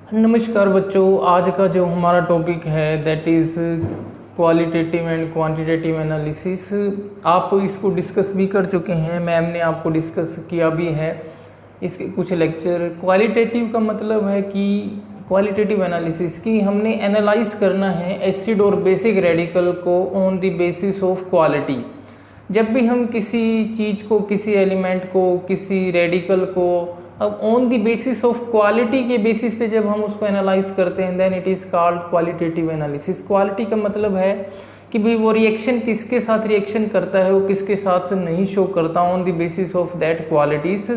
नमस्कार बच्चों, आज का जो हमारा टॉपिक है that is qualitative and quantitative analysis. आप इसको डिस्कस भी कर चुके हैं, मैम ने आपको डिस्कस किया भी है इसके कुछ लेक्चर। क्वालिटेटिव का मतलब है कि क्वालिटेटिव एनालिसिस की हमने एनालाइज करना है एसिड और बेसिक रेडिकल को on the basis of quality. जब भी हम किसी चीज़ को, किसी एलिमेंट को, किसी रेडिकल को अब on the basis of quality के बेसिस पे जब हम उसको एनालाइज करते हैं then it is called qualitative analysis. Quality का मतलब है कि भाई वो रिएक्शन किसके साथ रिएक्शन करता है, वो किसके साथ नहीं शो करता। On the basis of that qualities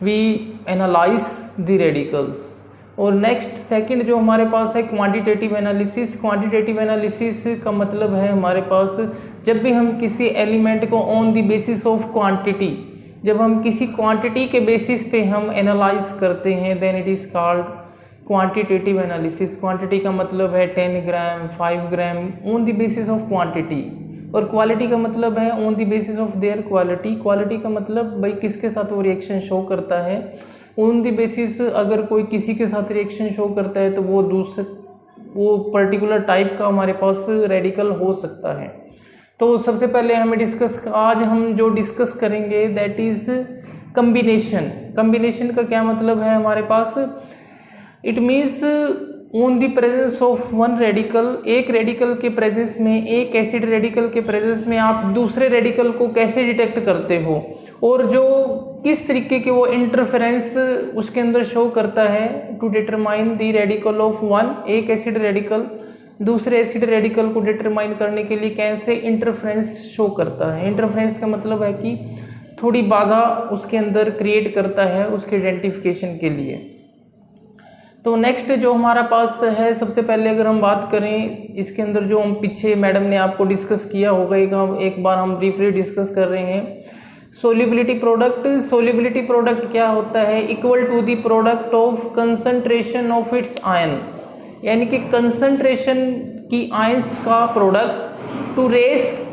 we analyse the radicals. और नेक्स्ट सेकंड जो हमारे पास है क्वांटिटेटिव एनालिसिस। क्वांटिटेटिव एनालिसिस का मतलब है हमारे पास जब भी हम किसी एलिमेंट को on the basis of quantity, जब हम किसी क्वांटिटी के बेसिस पे हम एनालाइज करते हैं then it is called quantitative analysis. Quantity का मतलब है 10 gram 5 gram on the basis of quantity, और क्वालिटी का मतलब है on the basis of their quality. Quality का मतलब भाई किसके साथ वो रिएक्शन शो करता है ऑन द बेसिस। अगर कोई किसी के साथ रिएक्शन शो करता है तो वो पर्टिकुलर टाइप का हमारे पास रेडिकल हो सकता है। तो सबसे पहले आज हम जो डिस्कस करेंगे दैट इज कम्बिनेशन। कम्बिनेशन का क्या मतलब है हमारे पास, it means on the presence of one radical, एक रेडिकल के प्रेजेंस में, एक एसिड रेडिकल के प्रेजेंस में आप दूसरे रेडिकल को कैसे डिटेक्ट करते हो, और जो किस तरीके के वो इंटरफेरेंस उसके अंदर शो करता है to determine the radical of one. एक एसिड रेडिकल दूसरे एसिड रेडिकल को डिटरमाइन करने के लिए कैसे इंटरफेरेंस शो करता है। इंटरफेरेंस का मतलब है कि थोड़ी बाधा उसके अंदर क्रिएट करता है उसके आइडेंटिफिकेशन के लिए। तो नेक्स्ट जो हमारा पास है, सबसे पहले अगर हम बात करें इसके अंदर जो हम पीछे मैडम ने आपको डिस्कस किया होगा, एक बार हम ब्रीफली डिस्कस कर रहे हैं। Solubility product. सोल्युबिलिटी प्रोडक्ट क्या होता है, equal to the product of concentration of its ion, यानी कि कंसंट्रेशन की आयंस का product to raise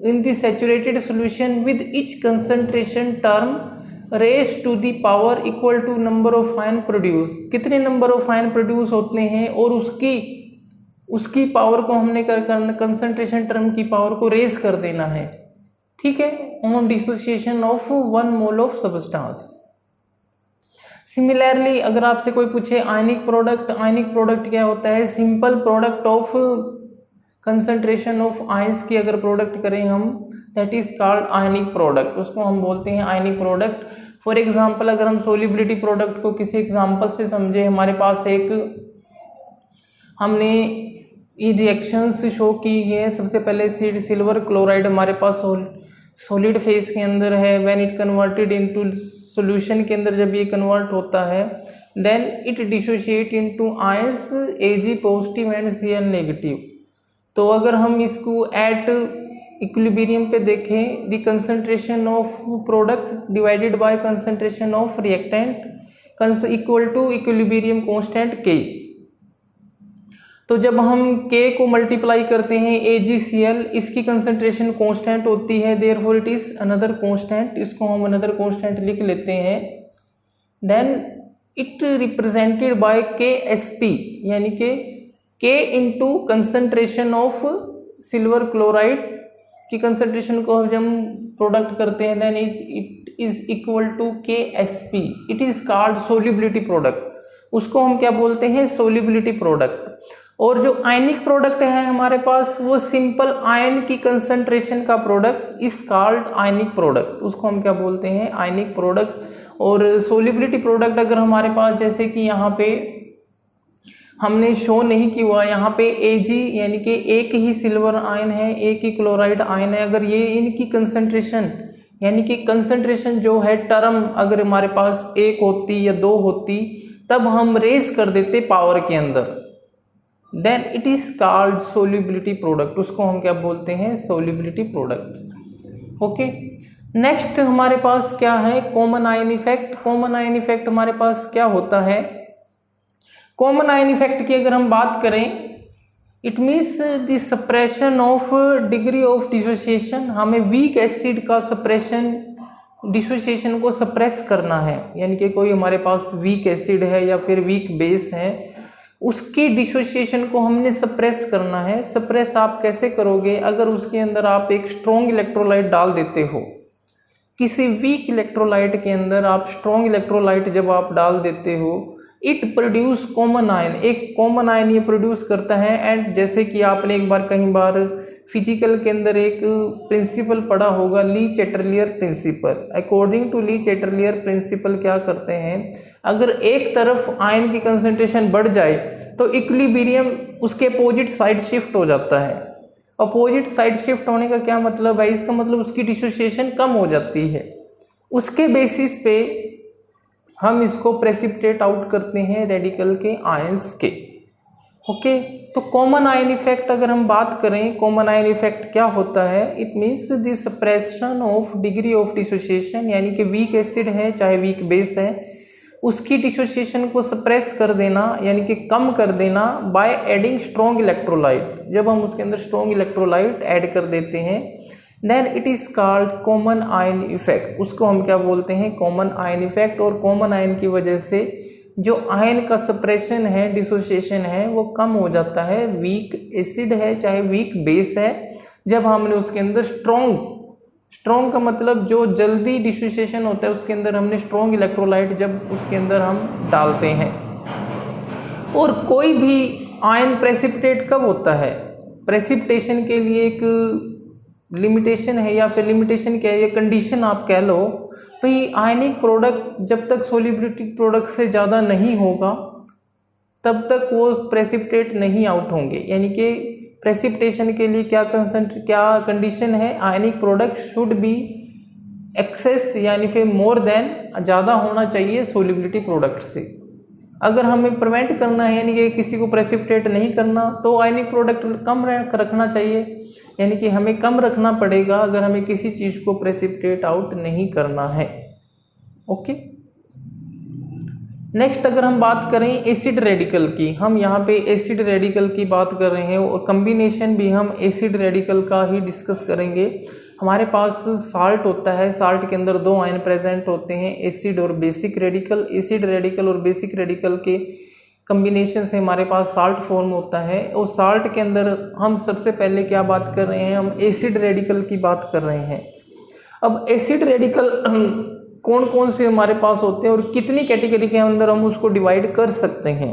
in the saturated solution with each concentration term raise to the power equal to number of ion produce. कितने number of ion produce होते हैं और उसकी power को हमने कंसंट्रेशन टर्म की पावर को रेस कर देना है, ठीक है, on dissociation of 1 mole of substance. Similarly अगर आपसे कोई पूछे आयनिक प्रोडक्ट, आयनिक प्रोडक्ट क्या होता है, simple product of concentration of ions की अगर प्रोडक्ट करें हम that is called ionic product, उसको हम बोलते हैं आयनिक प्रोडक्ट। फॉर एग्जांपल अगर हम सोल्युबिलिटी प्रोडक्ट को किसी एग्जांपल से समझे, हमारे पास हमने ये रिएक्शंस शो की है। सबसे पहले सिल्वर क्लोराइड हमारे पास सॉलिड फेज के अंदर है, when it converted into solution के अंदर जब ये कन्वर्ट होता है then it dissociate into ions Ag positive and Cl negative. तो अगर हम इसको एट इक्विलिब्रियम पे देखें, the concentration of product divided by concentration of reactant equal to equilibrium constant K। तो जब हम K को मल्टीप्लाई करते हैं AgCl, इसकी कंसंट्रेशन कांस्टेंट होती है, therefore it is another constant, इसको हम अनदर कांस्टेंट लिख लेते हैं। Then it represented by KSP, यानी कि K into concentration of silver chloride की कंसंट्रेशन को जब हम प्रोडक्ट करते हैं then it is equal to KSP। It is called solubility product, उसको हम क्या बोलते हैं, सोल्युबिलिटी प्रोडक्ट। और जो आयनिक प्रोडक्ट है हमारे पास वो सिंपल आयन की कंसंट्रेशन का product is called ionic product, उसको हम क्या बोलते हैं, आयनिक प्रोडक्ट। और सोल्युबिलिटी प्रोडक्ट अगर हमारे पास जैसे कि यहाँ पे हमने शो नहीं किया हुआ, यहाँ पे Ag यानी कि एक ही सिल्वर आयन है, एक ही क्लोराइड आयन है, अगर ये इनकी कंसंट्रेशन यानी कि कंसंट्रेशन जो है टर्म अगर हमारे पास 1 होती या 2 होती तब हम रेस कर देते पावर के अंदर, then it is called solubility product, उसको हम क्या बोलते हैं, सोल्युबिलिटी प्रोडक्ट। ओके, नेक्स्ट हमारे पास क्या है, common ion effect. Common ion effect हमारे पास क्या होता है, कॉमन आयन इफेक्ट की अगर हम बात करें it means the suppression of degree of dissociation. हमें वीक एसिड का सप्रेशन डिसोसिएशन को सप्रेस करना है, यानी कि कोई हमारे पास वीक एसिड है या फिर वीक बेस है, उसकी डिसोसिएशन को हमने सप्रेस करना है। सप्रेस आप कैसे करोगे? अगर उसके अंदर आप एक स्ट्रॉन्ग इलेक्ट्रोलाइट डाल देते हो, किसी वीक इलेक्ट्रोलाइट के अंदर आप स्ट्रॉन्ग इलेक्ट्रोलाइट जब आप डाल देते हो, इट प्रोड्यूस कॉमन आयन, एक कॉमन आयन ये प्रोड्यूस करता है। एंड जैसे कि आपने एक बार कहीं बार फिजिकल के अंदर एक प्रिंसिपल पढ़ा होगा, Le Chatelier principle. According to Le Chatelier principle क्या करते हैं, अगर एक तरफ आयन की कंसंट्रेशन बढ़ जाए तो इक्विलिब्रियम उसके अपोजिट साइड शिफ्ट हो जाता है। अपोजिट साइड शिफ्ट होने का क्या मतलब है? इसका मतलब उसकी डिसोसिएशन कम हो जाती है। उसके बेसिस पे हम इसको प्रेसिपिटेट आउट करते हैं रेडिकल के आयंस के। ओके, तो कॉमन आयन इफेक्ट अगर हम बात करें, कॉमन आयन इफेक्ट क्या होता है? It means the suppression of degree of dissociation, यानी कि वीक एसिड है चाहे वीक बेस है, उसकी डिसोसिएशन को सप्रेस कर देना यानी कि कम कर देना बाय एडिंग स्ट्रॉन्ग इलेक्ट्रोलाइट। जब हम उसके अंदर स्ट्रॉन्ग इलेक्ट्रोलाइट ऐड कर देते हैं, then it is called common ion effect. उसको हम क्या बोलते हैं? Common ion effect. और कॉमन आयन की वजह से जो आयन का सप्रेशन है, डिसोसिएशन है, वो कम हो जाता है। वीक एसिड है चाहे वीक बेस है, जब हमने उसके अंदर स्ट्रॉन्ग का मतलब जो जल्दी डिसोसिएशन होता है, उसके अंदर हमने स्ट्रॉन्ग इलेक्ट्रोलाइट जब उसके अंदर हम डालते हैं। और कोई भी आयन प्रेसिपिटेट कब होता है? प्रेसिपिटेशन के लिए एक लिमिटेशन है, या फिर लिमिटेशन क्या है, ये कंडीशन आप कह लो भाई, आयनिक प्रोडक्ट जब तक सोलिबिलिटी प्रोडक्ट से ज़्यादा नहीं होगा तब तक वो प्रेसिपिटेट नहीं आउट होंगे। यानी कि प्रेसिपिटेशन के लिए क्या कंडीशन है? Ionic product should be excess, यानी फिर मोर देन, ज़्यादा होना चाहिए सोलिबिलिटी प्रोडक्ट से। अगर हमें प्रिवेंट करना है, यानी कि किसी को प्रेसिपिटेट नहीं करना, तो आयनिक प्रोडक्ट कम रखना चाहिए, यानी कि हमें कम रखना पड़ेगा अगर हमें किसी चीज़ को प्रेसिपिटेट आउट नहीं करना है। ओके, नेक्स्ट अगर हम बात करें एसिड रेडिकल की, हम यहाँ पे एसिड रेडिकल की बात कर रहे हैं और कम्बिनेशन भी हम एसिड रेडिकल का ही डिस्कस करेंगे। हमारे पास साल्ट होता है, साल्ट के अंदर दो आयन प्रेजेंट होते हैं, एसिड और बेसिक रेडिकल। एसिड रेडिकल और बेसिक रेडिकल के कम्बिनेशन से हमारे पास साल्ट फॉर्म होता है। और साल्ट के अंदर हम सबसे पहले क्या बात कर रहे हैं? हम एसिड रेडिकल की बात कर रहे हैं। अब एसिड रेडिकल कौन कौन से हमारे पास होते हैं और कितनी कैटेगरी के अंदर हम उसको डिवाइड कर सकते हैं?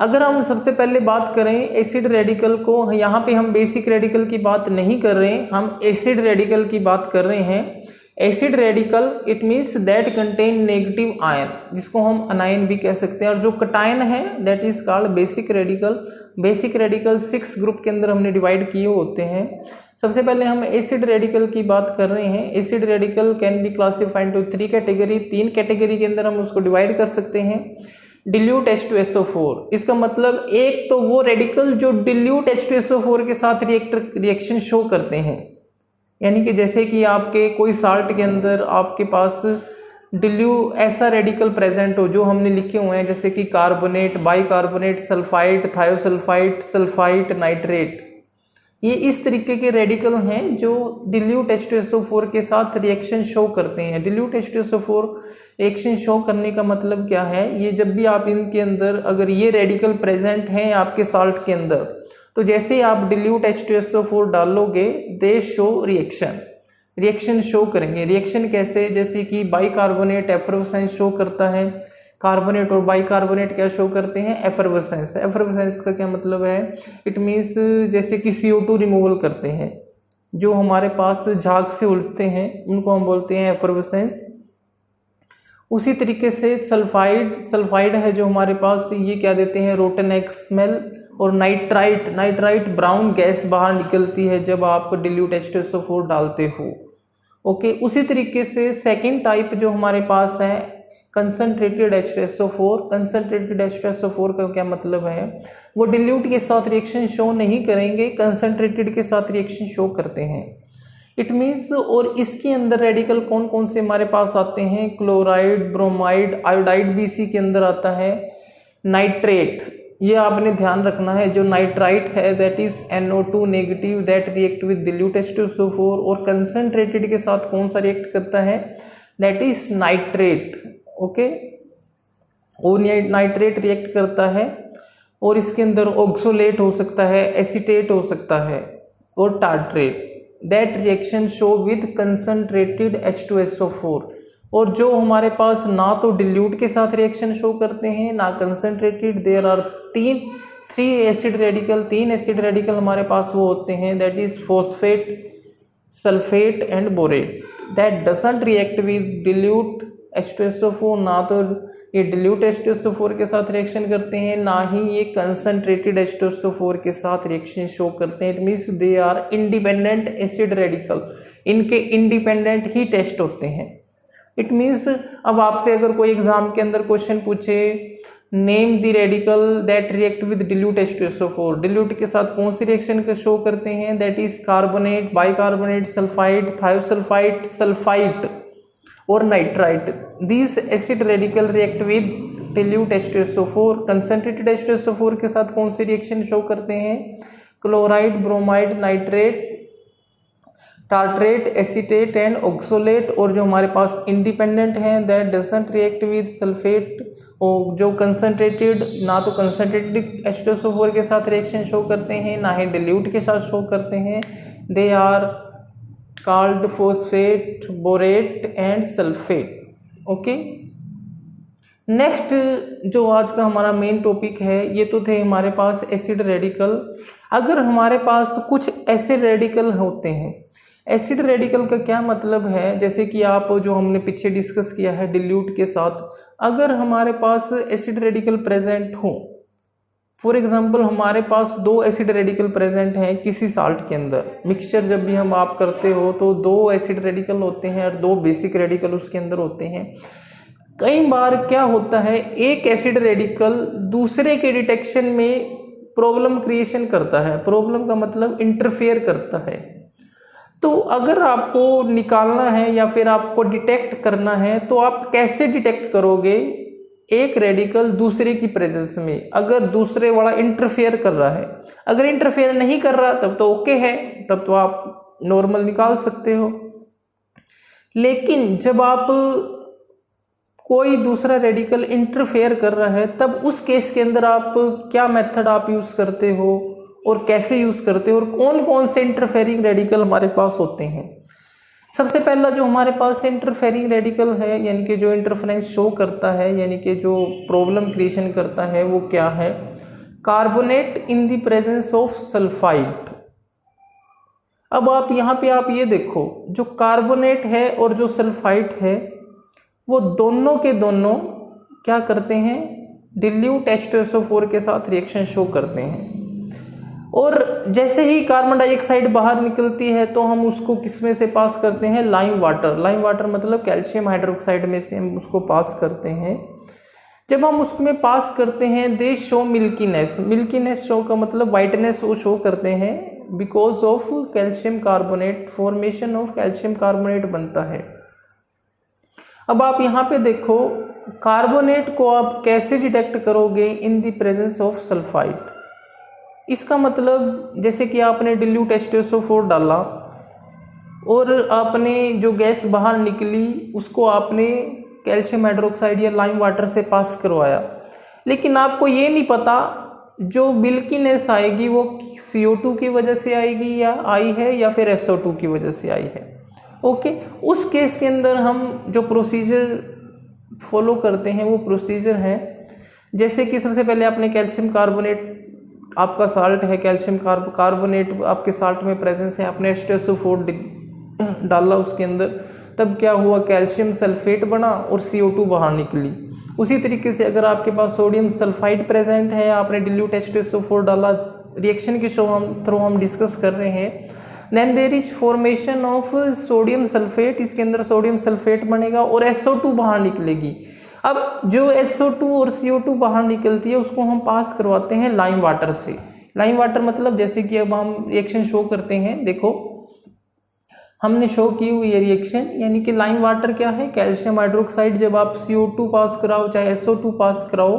अगर हम सबसे पहले बात करें एसिड रेडिकल को, यहाँ पे हम बेसिक रेडिकल की बात नहीं कर रहे हैं, हम एसिड रेडिकल की बात कर रहे हैं। Acid radical it means that contain negative ion, जिसको हम अनायन भी कह सकते हैं, और जो कटायन है that is called basic radical. Basic radical 6 group के अंदर हमने डिवाइड किए होते हैं। सबसे पहले हम एसिड रेडिकल की बात कर रहे हैं। Acid radical can be classified to 3 category, 3 category के अंदर हम उसको डिवाइड कर सकते हैं। डिल्यूट H2SO4, इसका मतलब एक तो वो रेडिकल जो डिल्यूट H2SO4 के साथ रिएक्शन शो करते हैं, यानी कि जैसे कि आपके कोई साल्ट के अंदर आपके पास ऐसा रेडिकल प्रेजेंट हो जो हमने लिखे हुए हैं, जैसे कि carbonate, bicarbonate, sulphide, thiosulphide, sulphite, nitrate. ये इस तरीके के रेडिकल हैं जो डिल्यूट H2SO4 के साथ रिएक्शन शो करते हैं। डिल्यूट H2SO4 रिएक्शन शो करने का मतलब क्या है? ये जब भी आप इनके अंदर अगर ये रेडिकल प्रेजेंट हैं आपके साल्ट के अंदर, तो जैसे ही आप डिल्यूट H2SO4 डालोगे, दे शो रिएक्शन शो करेंगे। रिएक्शन कैसे? जैसे कि बाइकार्बोनेट एफरवेसेंस शो करता है, कार्बोनेट और बाइकार्बोनेट क्या शो करते हैं? एफरवेसेंस। एफरवेसेंस का क्या मतलब है? इट मीन्स जैसे कि CO2 रिमूवल करते हैं, जो हमारे पास झाग से उड़ते हैं उनको हम बोलते हैं एफरवेसेंस। उसी तरीके से सल्फाइड है जो हमारे पास, ये क्या देते हैं? Rotten x smell. और नाइट्राइट ब्राउन गैस बाहर निकलती है जब आप डिल्यूट H2SO4 डालते हो। ओके, उसी तरीके से सेकंड टाइप जो हमारे पास है कंसंट्रेटेड H2SO4। कंसंट्रेटेड H2SO4 का क्या मतलब है? वो डिल्यूट के साथ रिएक्शन शो नहीं करेंगे, कंसंट्रेटेड के साथ रिएक्शन शो करते हैं। इट मीन्स, और इसके अंदर रेडिकल कौन कौन से हमारे पास आते हैं? क्लोराइड, ब्रोमाइड, आयोडाइड भी इसी के अंदर आता है। नाइट्रेट, ये आपने ध्यान रखना है। जो नाइट्राइट है that is NO2 negative that react with dilute H2SO4, और कंसनट्रेटेड के साथ कौन सा रिएक्ट करता है, दैट इज नाइट्रेट। ओके, और नाइट्रेट रिएक्ट करता है, और इसके अंदर ऑक्सोलेट हो सकता है, एसीटेट हो सकता है, और tartrate. That reaction show with concentrated H2SO4। और जो हमारे पास ना तो डिल्यूट के साथ रिएक्शन शो करते हैं ना कंसनट्रेटेड, देयर आर तीन एसिड रेडिकल हमारे पास वो होते हैं, that is phosphate, sulphate and borate. That doesn't react with dilute H2SO4, ना तो ये डिल्यूट H2SO4 के साथ रिएक्शन करते हैं, ना ही ये कंसनट्रेटेड H2SO4 के साथ रिएक्शन शो करते हैं। It means they are independent acid radical, इनके इंडिपेंडेंट ही टेस्ट होते हैं। इट मीन्स अब आपसे अगर कोई एग्जाम के अंदर क्वेश्चन पूछे, name the radical that react with dilute H2SO4, dilute के साथ कौन सी रिएक्शन का शो करते हैं, that is carbonate, bicarbonate, sulphide, thiosulphide, sulphite और nitrite. This acid radical react with dilute H2SO4। Concentrated H2SO4 के साथ कौन सी रिएक्शन शो करते हैं, chloride, bromide, nitrate, tartrate, acetate and oxalate. और जो हमारे पास इंडिपेंडेंट हैं that doesn't react with sulphate, और जो कंसंट्रेटेड ना तो कंसंट्रेटेड H2SO4 के साथ रिएक्शन शो करते हैं ना ही डिल्यूट के साथ शो करते हैं, they are called phosphate, borate and sulphate. Okay, next जो आज का हमारा मेन टॉपिक है, ये तो थे हमारे पास एसिड रेडिकल। अगर हमारे पास कुछ एसिड रेडिकल होते हैं, एसिड रेडिकल का क्या मतलब है, जैसे कि आप जो हमने पीछे डिस्कस किया है डिल्यूट के साथ, अगर हमारे पास एसिड रेडिकल प्रेजेंट हो, फॉर एग्जांपल हमारे पास दो एसिड रेडिकल प्रेजेंट हैं किसी साल्ट के अंदर, मिक्सचर जब भी हम आप करते हो तो दो एसिड रेडिकल होते हैं और दो बेसिक रेडिकल उसके अंदर होते हैं। कई बार क्या होता है, एक एसिड रेडिकल दूसरे के डिटेक्शन में प्रॉब्लम क्रिएशन करता है, प्रॉब्लम का मतलब इंटरफेयर करता है। तो अगर आपको निकालना है या फिर आपको डिटेक्ट करना है तो आप कैसे डिटेक्ट करोगे एक रेडिकल दूसरे की प्रेजेंस में, अगर दूसरे वाला इंटरफेयर कर रहा है। अगर इंटरफेयर नहीं कर रहा तब तो ओके है, तब तो आप नॉर्मल निकाल सकते हो। लेकिन जब आप कोई दूसरा रेडिकल इंटरफेयर कर रहा है तब उस केस के अंदर आप क्या मेथड आप यूज करते हो और कैसे यूज करते हो, और कौन कौन से इंटरफेयरिंग रेडिकल हमारे पास होते हैं। सबसे पहला जो हमारे पास इंटरफेयरिंग रेडिकल है, यानी कि जो इंटरफेरेंस शो करता है, यानी कि जो प्रॉब्लम क्रिएशन करता है, वो क्या है, carbonate in the presence of sulphide. अब आप यहाँ पे आप ये देखो, जो कार्बोनेट है और जो सल्फाइड है वो दोनों के दोनों क्या करते हैं, डिल्यूट H2SO4 के साथ रिएक्शन शो करते हैं। और जैसे ही कार्बन डाइऑक्साइड बाहर निकलती है तो हम उसको किसमें से पास करते हैं, लाइम वाटर। लाइम वाटर मतलब कैल्शियम हाइड्रोक्साइड में से हम उसको पास करते हैं। जब हम उसमें पास करते हैं दे शो मिल्कीनेस। मिल्कीनेस शो का मतलब वाइटनेस वो शो करते हैं, because of calcium carbonate, formation of calcium carbonate बनता है। अब आप यहाँ पे देखो, कार्बोनेट को आप कैसे डिटेक्ट करोगे, in the presence of sulphide. इसका मतलब जैसे कि आपने डिल्यूट H2SO4 डाला और आपने जो गैस बाहर निकली उसको आपने कैल्शियम हाइड्रोक्साइड या लाइम वाटर से पास करवाया, लेकिन आपको ये नहीं पता जो मिल्कीनेस आएगी वो CO2 की वजह से आएगी या आई है या फिर SO2 की वजह से आई है। ओके, उस केस के अंदर हम जो प्रोसीजर फॉलो करते हैं वो प्रोसीजर है, जैसे कि सबसे पहले आपने कैल्शियम कार्बोनेट, आपका साल्ट है कैल्शियम कार्बोनेट आपके साल्ट में प्रेजेंस है, आपने H2SO4 डाला उसके अंदर, तब क्या हुआ, कैल्शियम सल्फेट बना और CO2 बाहर निकली। उसी तरीके से अगर आपके पास सोडियम सल्फाइड प्रेजेंट है, आपने डिल्यूट H2SO4 डाला, रिएक्शन के थ्रू हम डिस्कस कर रहे हैं, then there is formation of sodium sulphate, इसके अंदर सोडियम सल्फेट बनेगा और SO2 बाहर निकलेगी। अब जो SO2 और CO2 बाहर निकलती है उसको हम पास करवाते हैं लाइम वाटर से। लाइम वाटर मतलब जैसे कि अब हम रिएक्शन शो करते हैं, देखो हमने शो की हुई है रिएक्शन, यानी कि लाइम वाटर क्या है, कैल्शियम हाइड्रोक्साइड। जब आप CO2 पास कराओ चाहे SO2 पास कराओ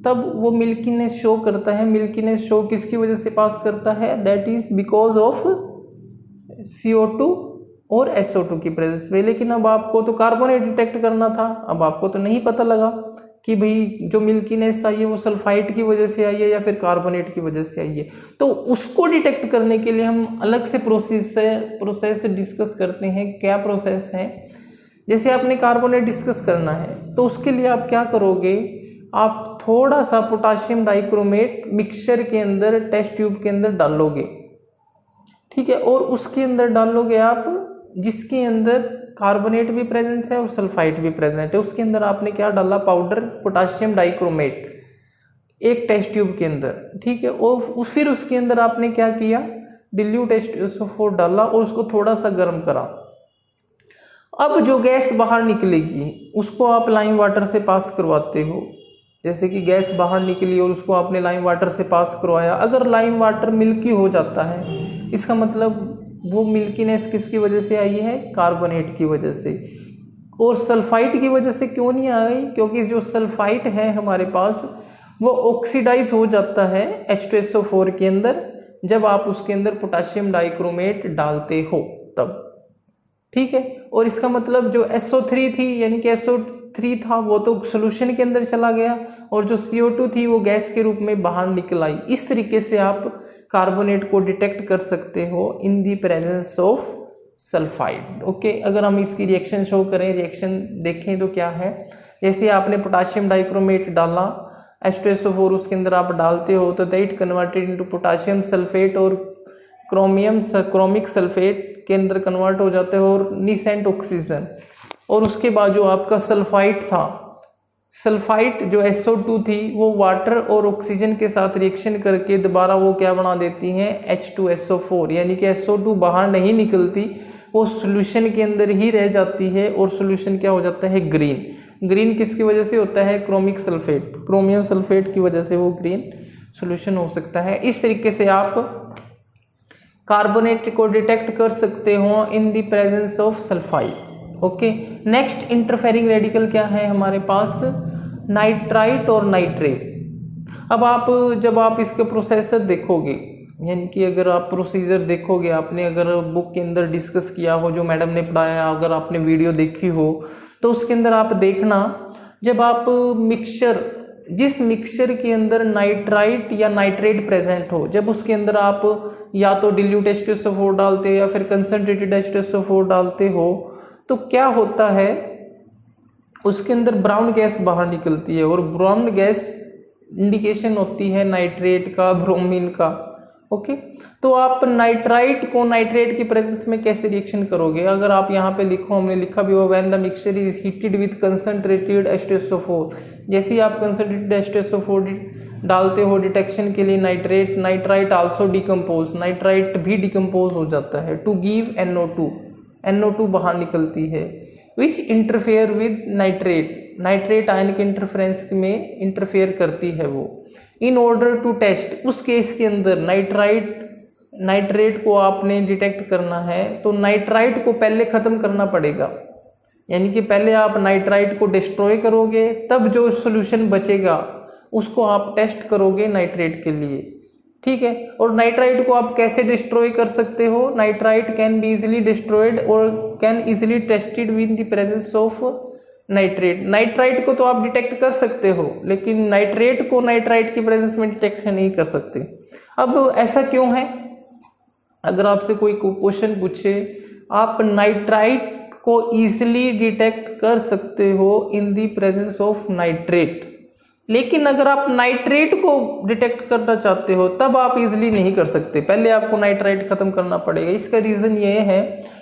तब वो मिल्कीनेस शो करता है। मिल्कीनेस शो किसकी वजह से पास करता है? That is because of CO2 और SO2 की प्रेजेंस में। लेकिन अब आपको तो कार्बोनेट डिटेक्ट करना था, अब आपको तो नहीं पता लगा कि भाई जो मिल्कीनेस आई है वो सल्फाइड की वजह से आई है या फिर कार्बोनेट की वजह से आई है। तो उसको डिटेक्ट करने के लिए हम अलग से प्रोसेस डिस्कस करते हैं। क्या प्रोसेस है? जैसे आपने कार्बोनेट डिस्कस करना है तो उसके लिए आप क्या करोगे, आप थोड़ा सा पोटाशियम डाइक्रोमेट मिक्सचर के अंदर टेस्ट ट्यूब के अंदर डालोगे, ठीक है, और उसके अंदर डालोगे आप जिसके अंदर कार्बोनेट भी प्रेजेंट है और सल्फाइड भी प्रेजेंट है। उसके अंदर आपने क्या डाला? पाउडर पोटाशियम डाइक्रोमेट एक टेस्ट ट्यूब के अंदर, ठीक है, और फिर उसके अंदर आपने क्या किया? डिल्यूट H2SO4 डाला और उसको थोड़ा सा गर्म करा। अब जो गैस बाहर निकलेगी उसको आप लाइम वाटर से पास करवाते हो। जैसे कि गैस बाहर निकली और उसको आपने लाइम वाटर से पास करवाया, अगर लाइम वाटर मिल्की हो जाता है इसका मतलब वो मिल्कीनेस किसकी वजह से आई है? कार्बोनेट की वजह से। और सल्फाइड की वजह से क्यों नहीं आई? क्योंकि जो सल्फाइड है हमारे पास वो ऑक्सीडाइज हो जाता है H2SO4 के अंदर जब आप उसके अंदर पोटाशियम डाइक्रोमेट डालते हो तब, ठीक है। और इसका मतलब जो SO3 थी यानी कि SO3 था वो तो सोल्यूशन के अंदर चला गया और जो CO2 थी वो गैस के रूप में बाहर निकल आई। इस तरीके से आप कार्बोनेट को डिटेक्ट कर सकते हो in the presence of sulphide. Okay, अगर हम इसकी रिएक्शन शो करें, रिएक्शन देखें तो क्या है? जैसे आपने पोटाशियम डाइक्रोमेट डाला H2SO4 उसके अंदर आप डालते हो तो that converted into potassium sulphate और क्रोमिक सल्फेट के अंदर कन्वर्ट हो जाते हैं और नीसेंट ऑक्सीजन। और उसके बाद जो आपका सल्फाइड था, सल्फाइड जो SO2 थी वो वाटर और ऑक्सीजन के साथ रिएक्शन करके दोबारा वो क्या बना देती हैं? H2SO4, यानी कि SO2 बाहर नहीं निकलती, वो सॉल्यूशन के अंदर ही रह जाती है और सॉल्यूशन क्या हो जाता है? ग्रीन। ग्रीन किसकी वजह से होता है? क्रोमिक सल्फेट, क्रोमियम सल्फेट की वजह से वो ग्रीन सॉल्यूशन हो सकता है। इस तरीके से आप कार्बोनेट को डिटेक्ट कर सकते हो इन the presence of sulphide. Okay, next interfering radical क्या है हमारे पास? नाइट्राइट और नाइट्रेट। अब आप जब आप इसके प्रोसेसर देखोगे, यानी कि अगर आप प्रोसीजर देखोगे, आपने अगर बुक के अंदर डिस्कस किया हो, जो मैडम ने पढ़ाया, अगर आपने वीडियो देखी हो तो उसके अंदर आप देखना, जब आप मिक्सचर, जिस मिक्सचर के अंदर नाइट्राइट या नाइट्रेट प्रेजेंट हो, जब उसके अंदर आप या तो डिल्यूट H2SO4 डालते हो या फिर कंसंट्रेटेड H2SO4 डालते हो तो क्या होता है? उसके अंदर ब्राउन गैस बाहर निकलती है और ब्राउन गैस इंडिकेशन होती है नाइट्रेट का, ब्रोमीन का। ओके, तो आप नाइट्राइट को नाइट्रेट की प्रेजेंस में कैसे रिएक्शन करोगे? अगर आप यहाँ पे लिखो, हमने लिखा भी हो, when the mixture is heated with concentrated H2SO4। जैसे ही आप कंसंट्रेटेड H2SO4 डालते हो डिटेक्शन के लिए nitrate, nitrite also decompose, nitrite भी डिकम्पोज हो जाता है टू गिव NO2, NO2 बाहर निकलती है, which interfere with nitrate, nitrate ion के इंटरफेरेंस में इंटरफेयर करती है वो। इन ऑर्डर टू टेस्ट, उस केस के अंदर नाइट्रेट को आपने डिटेक्ट करना है तो नाइट्राइट को पहले ख़त्म करना पड़ेगा, यानी कि पहले आप नाइट्राइट को डिस्ट्रॉय करोगे, तब जो सॉल्यूशन बचेगा उसको आप टेस्ट करोगे नाइट्रेट के लिए, ठीक है। और नाइट्राइट को आप कैसे डिस्ट्रॉय कर सकते हो? Nitrite can be easily destroyed और can easily tested with the presence of nitrate. Nitrite को तो आप डिटेक्ट कर सकते हो लेकिन नाइट्रेट को नाइट्राइट की प्रेजेंस में डिटेक्शन नहीं कर सकते। अब ऐसा क्यों है? अगर आपसे कोई क्वेश्चन पूछे, आप नाइट्राइट को इजिली डिटेक्ट कर सकते हो इन द प्रेजेंस ऑफ नाइट्रेट, लेकिन अगर आप नाइट्रेट को डिटेक्ट करना चाहते हो तब आप इजीली नहीं कर सकते, पहले आपको नाइट्राइट खत्म करना पड़ेगा। इसका रीज़न ये है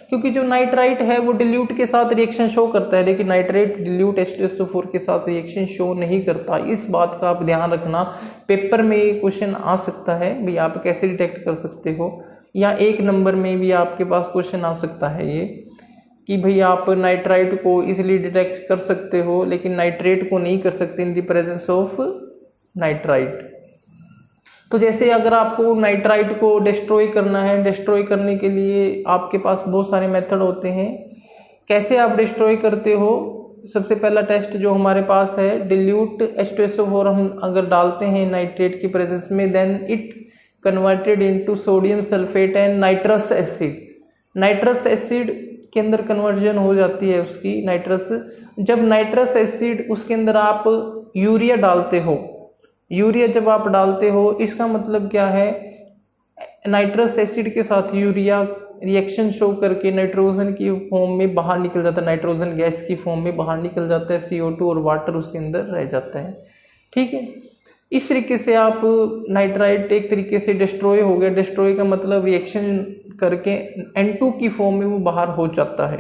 क्योंकि जो नाइट्राइट है वो डिल्यूट के साथ रिएक्शन शो करता है, लेकिन नाइट्रेट डिल्यूट H2SO4 के साथ रिएक्शन शो नहीं करता। इस बात का आप ध्यान रखना, पेपर में ये क्वेश्चन आ सकता है भाई आप कैसे डिटेक्ट कर सकते हो, या 1 नंबर में भी आपके पास क्वेश्चन आ सकता है ये कि भाई आप नाइट्राइट को इजीली डिटेक्ट कर सकते हो लेकिन नाइट्रेट को नहीं कर सकते इन द प्रेजेंस ऑफ नाइट्राइट। तो जैसे अगर आपको नाइट्राइट को डिस्ट्रॉय करना है, डिस्ट्रॉय करने के लिए आपके पास बहुत सारे मेथड होते हैं। कैसे आप डिस्ट्रॉय करते हो? सबसे पहला टेस्ट जो हमारे पास है, डिल्यूट H2SO4 हम अगर डालते हैं नाइट्रेट की प्रेजेंस में, then it converted into sodium sulphate and nitrous acid. Nitrous acid के अंदर कन्वर्जन हो जाती है उसकी नाइट्रस। जब नाइट्रस एसिड उसके अंदर आप यूरिया डालते हो, यूरिया जब आप डालते हो, इसका मतलब क्या है, नाइट्रस एसिड के साथ यूरिया रिएक्शन शो करके नाइट्रोजन की फॉर्म में बाहर निकल जाता है, नाइट्रोजन गैस की फॉर्म में बाहर निकल जाता है, CO2 और वाटर उसके अंदर रह जाता है। ठीक है, इस तरीके से आप नाइट्राइट एक तरीके से डिस्ट्रॉय हो गया। डिस्ट्रॉय का मतलब रिएक्शन करके N2 की फॉर्म में वो बाहर हो जाता है।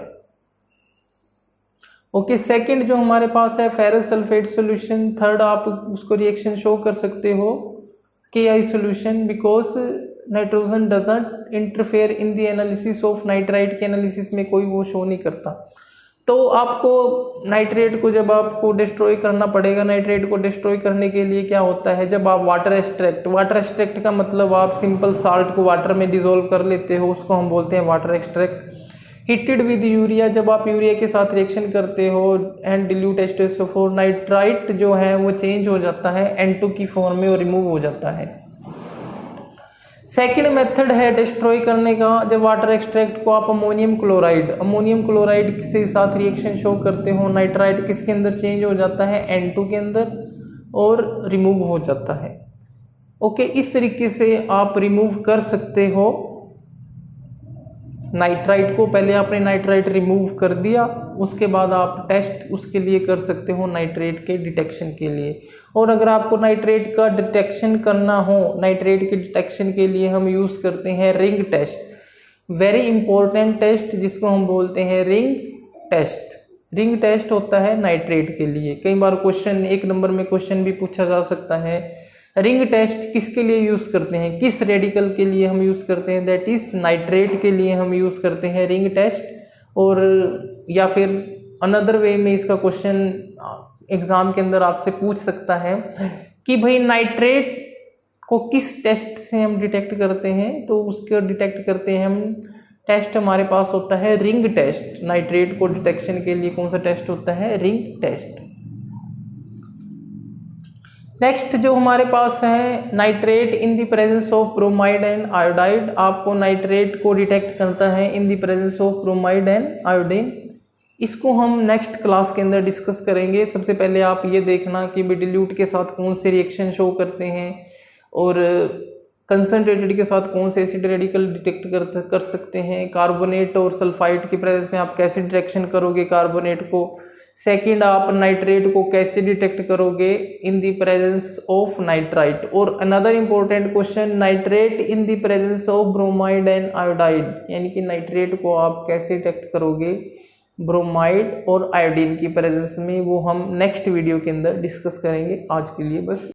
ओके, सेकंड जो हमारे पास है फेरस सल्फेट सॉल्यूशन। थर्ड आप उसको रिएक्शन शो कर सकते हो Ki solution, because nitrogen doesn't interfere in the analysis of nitrite के एनालिसिस में कोई वो शो नहीं करता। तो आपको नाइट्रेट को जब आपको डिस्ट्रॉय करना पड़ेगा, नाइट्रेट को डिस्ट्रॉय करने के लिए क्या होता है, जब आप वाटर एक्सट्रैक्ट का मतलब आप सिंपल साल्ट को वाटर में डिसॉल्व कर लेते हो, उसको हम बोलते हैं water extract. Heated with urea, जब आप यूरिया के साथ रिएक्शन करते हो एंड डिल्यूट H2SO4, नाइट्राइट जो है वो चेंज हो जाता है N2 की फॉर्म में और रिमूव हो जाता है। सेकेंड मेथड है डिस्ट्रॉय करने का, जब वाटर एक्सट्रैक्ट को आप अमोनियम क्लोराइड के साथ रिएक्शन शो करते हो, नाइट्राइट किसके अंदर चेंज हो जाता है, N2 के अंदर, और रिमूव हो जाता है। ओके, इस तरीके से आप रिमूव कर सकते हो नाइट्राइट को। पहले आपने नाइट्राइट रिमूव कर दिया, उसके बाद आप टेस्ट उसके लिए कर सकते हो नाइट्रेट के डिटेक्शन के लिए। और अगर आपको नाइट्रेट का डिटेक्शन करना हो, नाइट्रेट के डिटेक्शन के लिए हम यूज़ करते हैं ring test, very important test जिसको हम बोलते हैं रिंग टेस्ट। रिंग टेस्ट होता है नाइट्रेट के लिए। कई बार क्वेश्चन 1 नंबर में क्वेश्चन भी पूछा जा सकता है, रिंग टेस्ट किसके लिए यूज़ करते हैं, किस रेडिकल के लिए हम यूज़ करते हैं, दैट इज नाइट्रेट के लिए हम यूज़ करते हैं रिंग टेस्ट। और या फिर अनदर वे में इसका क्वेश्चन एग्जाम के अंदर आपसे पूछ सकता है कि भाई नाइट्रेट को किस टेस्ट से हम डिटेक्ट करते हैं, तो उसको डिटेक्ट करते हैं हम, टेस्ट हमारे पास होता है रिंग टेस्ट। नाइट्रेट को डिटेक्शन के लिए कौन सा टेस्ट होता है, रिंग टेस्ट। नेक्स्ट जो हमारे पास है nitrate in the presence of bromide and iodide. आपको नाइट्रेट को डिटेक्ट करता है इन the presence of bromide and iodine. इसको हम नेक्स्ट क्लास के अंदर डिस्कस करेंगे। सबसे पहले आप ये देखना कि डिल्यूट के साथ कौन से रिएक्शन शो करते हैं और कंसनट्रेटेड के साथ कौन से एसिड रेडिकल डिटेक्ट कर सकते हैं। कार्बोनेट और सल्फाइड की प्रेजेंस में आप कैसे डिटेक्शन करोगे कार्बोनेट को। सेकंड, आप नाइट्रेट को कैसे डिटेक्ट करोगे in the presence of nitrite. और another important question, nitrate in the presence of bromide and iodide, यानी कि नाइट्रेट को आप कैसे डिटेक्ट करोगे ब्रोमाइड और आयोडीन की प्रेजेंस में, वो हम नेक्स्ट वीडियो के अंदर डिस्कस करेंगे। आज के लिए बस